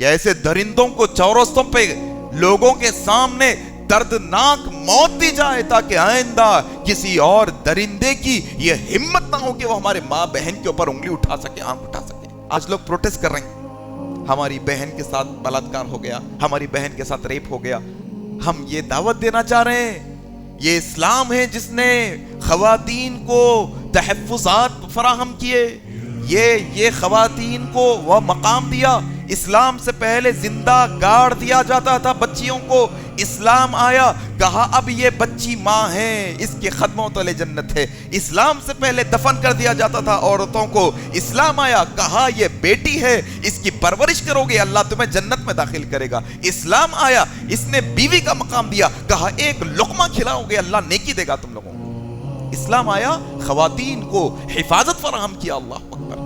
کہ ایسے درندوں کو چورستوں پہ لوگوں کے سامنے دردناک موت دی جائے تاکہ آئندہ کسی اور درندے کی یہ ہمت نہ ہو کہ وہ ہمارے ماں بہن کے اوپر انگلی اٹھا سکے، آنکھ اٹھا سکے۔ آج لوگ پروٹیسٹ کر رہے ہیں، ہماری بہن کے ساتھ بلاತ್ಕಾರ ہو گیا، ہماری بہن کے ساتھ ریپ ہو گیا۔ ہم یہ دعوت دینا چاہ رہے ہیں، یہ اسلام ہے جس نے خواتین کو تحفظات فراہم کیے، یہ خواتین کو وہ مقام دیا۔ اسلام سے پہلے زندہ گاڑ دیا جاتا تھا بچیوں کو، اسلام آیا کہا اب یہ بچی ماں ہے، اس کے قدموں تلے جنت ہے۔ اسلام سے پہلے دفن کر دیا جاتا تھا عورتوں کو، اسلام آیا کہا یہ بیٹی ہے، اس کی پرورش کرو گے اللہ تمہیں جنت میں داخل کرے گا۔ اسلام آیا، اس نے بیوی کا مقام دیا، کہا ایک لقمہ کھلاؤ گے اللہ نیکی دے گا تم لوگوں کو۔ اسلام آیا، خواتین کو حفاظت فراہم کیا۔ اللہ اکبر۔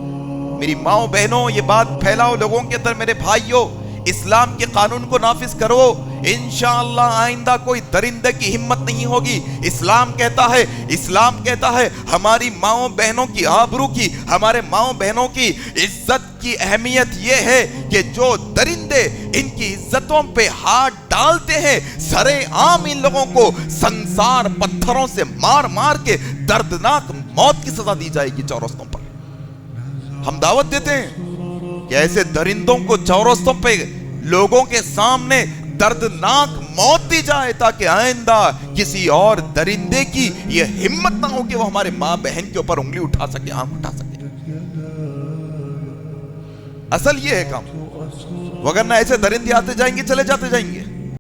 میری ماں بہنوں یہ بات پھیلاؤ لوگوں کے اندر، میرے بھائیوں اسلام کے قانون کو نافذ کرو، انشاءاللہ آئندہ کوئی درندے کی ہمت نہیں ہوگی۔ اسلام کہتا ہے ہماری ماں بہنوں کی آبرو کی، ہمارے ماں بہنوں کی عزت کی اہمیت یہ ہے کہ جو درندے ان کی عزتوں پہ ہاتھ ڈالتے ہیں سرے عام ان لوگوں کو سنسار پتھروں سے مار مار کے دردناک موت کی سزا دی جائے گی چورستوں پر۔ ہم دعوت دیتے ہیں کہ ایسے درندوں کو چورستوں پہ لوگوں کے سامنے دردناک موت دی جائے تاکہ آئندہ کسی اور درندے کی یہ ہمت نہ ہو کہ وہ ہمارے ماں بہن کے اوپر انگلی اٹھا سکے، آنکھ اٹھا سکے۔ اصل یہ ہے کام، وگرنہ ایسے درندے آتے جائیں گے، چلے جاتے جائیں گے۔